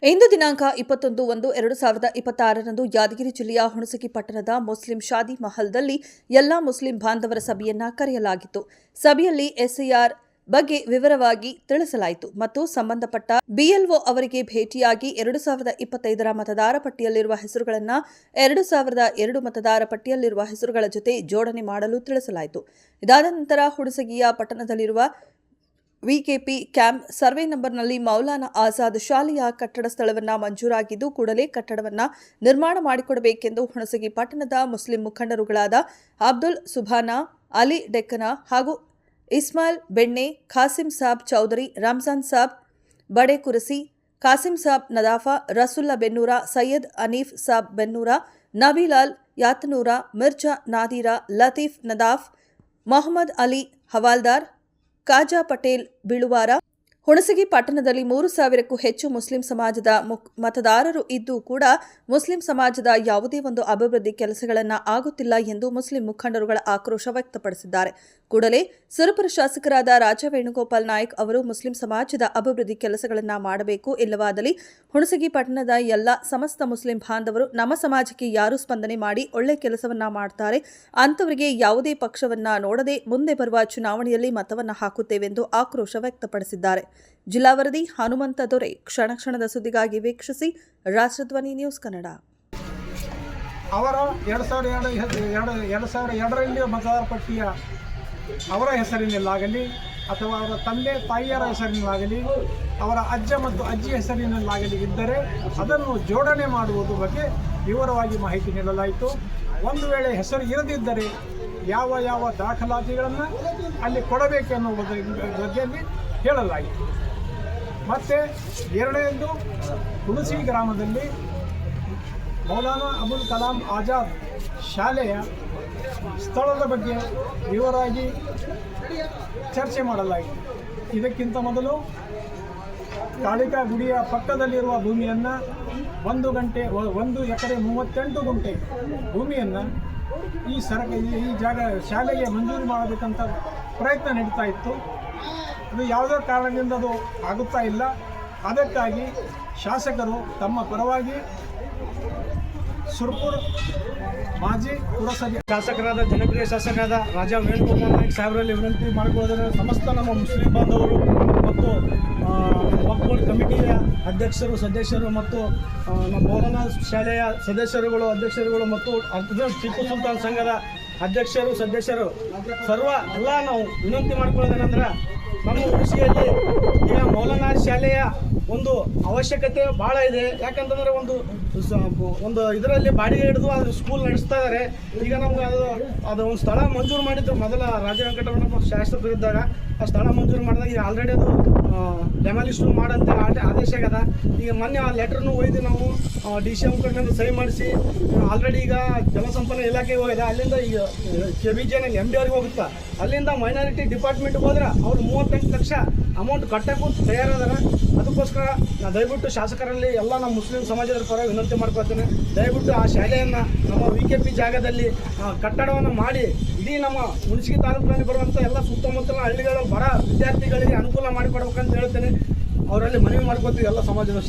ಇಂದು ದಿನಾಂಕ 21-1-2026ರಂದು ಯಾದಗಿರಿ ಜಿಲ್ಲೆಯ ಹುಣಸಗಿ ಪಟ್ಟಣದ ಮುಸ್ಲಿಂ ಶಾದಿ ಮಹಲ್ದಲ್ಲಿ ಎಲ್ಲಾ ಮುಸ್ಲಿಂ ಬಾಂಧವರ ಸಭೆಯನ್ನ ಕರೆಯಲಾಗಿತ್ತು. ಸಭೆಯಲ್ಲಿ ಎಸ್ಐಆರ್ ಬಗ್ಗೆ ವಿವರವಾಗಿ ತಿಳಿಸಲಾಯಿತು ಮತ್ತು ಸಂಬಂಧಪಟ್ಟ ಬಿಎಲ್ಒ ಅವರಿಗೆ ಭೇಟಿಯಾಗಿ 2025ರ ಮತದಾರ ಪಟ್ಟಿಯಲ್ಲಿರುವ ಹೆಸರುಗಳನ್ನು 2002 ಮತದಾರ ಪಟ್ಟಿಯಲ್ಲಿರುವ ಹೆಸರುಗಳ ಜೊತೆ ಜೋಡಣೆ ಮಾಡಲು ತಿಳಿಸಲಾಯಿತು. ಇದಾದ ನಂತರ ಹುಣಸಗಿಯ ಪಟ್ಟಣದಲ್ಲಿರುವ ವಿಕೆಪಿ ಕ್ಯಾಂಪ್ ಸರ್ವೆ ನಂಬರ್ನಲ್ಲಿ ಮೌಲಾನಾ ಆಜಾದ್ ಶಾಲೆಯ ಕಟ್ಟಡ ಸ್ಥಳವನ್ನು ಮಂಜೂರಾಗಿದ್ದು ಕೂಡಲೇ ಕಟ್ಟಡವನ್ನು ನಿರ್ಮಾಣ ಮಾಡಿಕೊಡಬೇಕೆಂದು ಹುಣಸಗಿ ಪಟ್ಟಣದ ಮುಸ್ಲಿಂ ಮುಖಂಡರುಗಳಾದ ಅಬ್ದುಲ್ ಸುಭಾನಾ, ಅಲಿ ಡೆಕ್ಕನ ಹಾಗೂ ಇಸ್ಮಾಯಿಲ್ ಬೆಣ್ಣೆ, ಖಾಸಿಂ ಸಾಬ್ ಚೌಧರಿ, ರಂಜಾನ್ ಸಾಬ್ ಬಡೆ ಕುರಸಿ, ಖಾಸಿಂ ಸಾಬ್ ನದಾಫಾ, ರಸುಲ್ಲಾ ಬೆನ್ನೂರ, ಸೈಯದ್ ಅನೀಫ್ ಸಾಬ್ ಬೆನ್ನೂರ, ನಬೀಲಾಲ್ ಯಾತನೂರ, ಮಿರ್ಜಾ ನಾದೀರ, ಲತೀಫ್ ನದಾಫ್, ಮೊಹಮ್ಮದ್ ಅಲಿ ಹವಾಲ್ದಾರ್, ಕಾಜಾ ಪಟೇಲ್ ಬೀಳುವಾರ. ಹುಣಸಗಿ ಪಟ್ಟಣದಲ್ಲಿ 3,000ಕ್ಕೂ ಹೆಚ್ಚು ಮುಸ್ಲಿಂ ಸಮಾಜದ ಮತದಾರರು ಇದ್ದು ಕೂಡ ಮುಸ್ಲಿಂ ಸಮಾಜದ ಯಾವುದೇ ಒಂದು ಅಭಿವೃದ್ಧಿ ಕೆಲಸಗಳನ್ನು ಆಗುತ್ತಿಲ್ಲ ಎಂದು ಮುಸ್ಲಿಂ ಮುಖಂಡರುಗಳ ಆಕ್ರೋಶ ವ್ಯಕ್ತಪಡಿಸಿದ್ದಾರೆ. ಕೂಡಲೇ ಸುರಪುರ ಶಾಸಕರಾದ ರಾಜಾ ವೇಣುಗೋಪಾಲ್ ನಾಯ್ಕ್ ಅವರು ಮುಸ್ಲಿಂ ಸಮಾಜದ ಅಭಿವೃದ್ಧಿ ಕೆಲಸಗಳನ್ನು ಮಾಡಬೇಕು, ಇಲ್ಲವಾದಲ್ಲಿ ಹುಣಸಗಿ ಪಟ್ಟಣದ ಎಲ್ಲ ಸಮಸ್ತ ಮುಸ್ಲಿಂ ಬಾಂಧವರು ನಮ್ಮ ಸಮಾಜಕ್ಕೆ ಯಾರು ಸ್ಪಂದನೆ ಮಾಡಿ ಒಳ್ಳೆ ಕೆಲಸವನ್ನ ಮಾಡ್ತಾರೆ ಅಂತವರಿಗೆ ಯಾವುದೇ ಪಕ್ಷವನ್ನ ನೋಡದೆ ಮುಂದೆ ಬರುವ ಚುನಾವಣೆಯಲ್ಲಿ ಮತವನ್ನ ಹಾಕುತ್ತೇವೆಂದು ಆಕ್ರೋಶ ವ್ಯಕ್ತಪಡಿಸಿದ್ದಾರೆ. ಜಿಲ್ಲಾ ವರದಿ ಹನುಮಂತ ದೊರೆ. ಕ್ಷಣ ಕ್ಷಣದ ಸುದ್ದಿಗಾಗಿ ವೀಕ್ಷಿಸಿ ರಾಷ್ಟ್ರಧ್ವನಿ ನ್ಯೂಸ್ ಕನ್ನಡ. ಅವರ 2002ರಲ್ಲಿ ಮತದಾರ ಪಟ್ಟಿಯ ಅವರ ಹೆಸರಿನಲ್ಲಾಗಲಿ ಅಥವಾ ಅವರ ತಂದೆ ತಾಯಿಯರ ಹೆಸರಿನಲ್ಲಾಗಲಿ ಅವರ ಅಜ್ಜ ಮತ್ತು ಅಜ್ಜಿ ಹೆಸರಿನಲ್ಲಾಗಲಿ ಇದ್ದರೆ ಅದನ್ನು ಜೋಡಣೆ ಮಾಡುವುದು ಬಗ್ಗೆ ವಿವರವಾಗಿ ಮಾಹಿತಿ ನೀಡಲಾಯಿತು. ಒಂದು ವೇಳೆ ಹೆಸರು ಇರದಿದ್ದರೆ ಯಾವ ದಾಖಲಾತಿಗಳನ್ನು ಅಲ್ಲಿ ಕೊಡಬೇಕೆನ್ನುವ ಬಗ್ಗೆಯಲ್ಲಿ ಹೇಳಲಾಯಿತು. ಮತ್ತು ಎರಡನೇದು ಹುಣಸಗಿ ಗ್ರಾಮದಲ್ಲಿ ಮೌಲಾನಾ ಅಬುಲ್ ಕಲಾಂ ಆಜಾದ್ ಶಾಲೆಯ ಸ್ಥಳದ ಬಗ್ಗೆ ವಿವರವಾಗಿ ಚರ್ಚೆ ಮಾಡಲಾಯಿತು. ಇದಕ್ಕಿಂತ ಮೊದಲು ಕಾಳಿಕಾ ಗುಡಿಯ ಪಕ್ಕದಲ್ಲಿರುವ ಭೂಮಿಯನ್ನು 1 ಎಕರೆ 38 ಗುಂಟೆ ಭೂಮಿಯನ್ನು ಈ ಜಾಗ ಶಾಲೆಗೆ ಮಂಜೂರು ಮಾಡಬೇಕಂತ ಪ್ರಯತ್ನ ನಡೀತಾ ಇತ್ತು. ಅದು ಯಾವುದೋ ಕಾರಣದಿಂದ ಅದು ಆಗುತ್ತಾ ಇಲ್ಲ. ಅದಕ್ಕಾಗಿ ಶಾಸಕರು ತಮ್ಮ ಪರವಾಗಿ ಸುರಪುರ ಮಾಜಿ ಪುರಸಭೆ ಶಾಸಕರಾದ ಜನಪ್ರಿಯ ಶಾಸಕರಾದ ರಾಜಾ ವೇಣುಗೋಪಾಲ್ ನಾಯ್ಕ್ ಸಾಹೇಬರಲ್ಲಿ ವಿನಂತಿ ಮಾಡಿಕೊಳ್ಳೋದ್ರೆ ಸಮಸ್ತ ನಮ್ಮ ಮುಸ್ಲಿಂ ಬಾಂಧವರು ಮತ್ತು ವಕ್ಫ್ ಕಮಿಟಿಯ ಅಧ್ಯಕ್ಷರು ಸದಸ್ಯರು ಮತ್ತು ನಮ್ಮ ಮೌಲಾನಾ ಶಾಲೆಯ ಅಧ್ಯಕ್ಷರುಗಳು ಮತ್ತು ಟಿಪ್ಪು ಸುಲ್ತಾನ್ ಸಂಘದ ಅಧ್ಯಕ್ಷರು ಸದಸ್ಯರು ಎಲ್ಲ ನಾವು ವಿನಂತಿ ಮಾಡ್ಕೊಳ್ಳೋದೇನೆಂದ್ರೆ ನಮ್ಮ ಹುಣಸಗಿಯಲ್ಲಿ ಈಗ ಮೌಲಾನಾ ಶಾಲೆಯ ಒಂದು ಅವಶ್ಯಕತೆ ಭಾಳ ಇದೆ. ಯಾಕಂತಂದರೆ ಒಂದು ಇದರಲ್ಲಿ ಬಾಡಿಗೆ ಹಿಡಿದು ಅದು ಸ್ಕೂಲ್ ನಡೆಸ್ತಾ ಇದ್ದಾರೆ. ಈಗ ನಮ್ಗೆ ಅದು ಒಂದು ಸ್ಥಳ ಮಂಜೂರು ಮಾಡಿದ್ರು ಮೊದಲ ರಾಜ ವೆಂಕಟರಮಣಪ್ಪ ಶಾಸಕರಿದ್ದಾಗ. ಆ ಸ್ಥಳ ಮಂಜೂರು ಮಾಡಿದಾಗ ಈಗ ಆಲ್ರೆಡಿ ಅದು ಡೆಮಾಲಿಷನ್ ಮಾಡಂತ ಆದೇಶ ಆಗದ. ಈಗ ಮೊನ್ನೆ ಆ ಲೆಟ್ರನ್ನು ಒಯ್ದು ನಾವು DC ಮುಖಂಡರಿಂದ ಸಹಿ ಮಾಡಿಸಿ ಆಲ್ರೆಡಿ ಈಗ ಜಲಸಂಪನ್ಮೂಲ ಇಲಾಖೆಗೆ ಹೋಗಿದೆ. ಅಲ್ಲಿಂದ ಈಗ KBJನಲ್ಲಿ MD ಅವ್ರಿಗೆ ಹೋಗುತ್ತಾ, ಅಲ್ಲಿಂದ ಮೈನಾರಿಟಿ ಡಿಪಾರ್ಟ್ಮೆಂಟ್ಗೆ ಹೋದ್ರೆ ಅವ್ರು 38 ಲಕ್ಷ ಅಮೌಂಟ್ ಕಟ್ಟಕ್ಕೂ ತಯಾರಾದಾರ. ಅದಕ್ಕೋಸ್ಕರ ನಾನು ದಯವಿಟ್ಟು ಶಾಸಕರಲ್ಲಿ ಎಲ್ಲ ನಮ್ಮ ಮುಸ್ಲಿಂ ಸಮಾಜದ ಪರ ವಿನಂತಿ ಮಾಡ್ಕೊಳ್ತೇನೆ. ದಯವಿಟ್ಟು ಆ ಶಾಲೆಯನ್ನು ನಮ್ಮ VKP ಜಾಗದಲ್ಲಿ ಕಟ್ಟಡವನ್ನು ಮಾಡಿ ಇಡೀ ನಮ್ಮ ಹುಣಸಗಿ ತಾಲೂಕಿನಲ್ಲಿ ಬರುವಂಥ ಎಲ್ಲ ಸುತ್ತಮುತ್ತಲ ಹಳ್ಳಿಗಳ ಬಡ ವಿದ್ಯಾರ್ಥಿಗಳಿಗೆ ಅನುಕೂಲ ಮಾಡಿಕೊಡ್ಬೇಕಂತ ಹೇಳ್ತೇನೆ. ಅವರಲ್ಲಿ ಮನವಿ ಮಾಡ್ಕೊತೀವಿ ಎಲ್ಲ ಸಮಾಜದ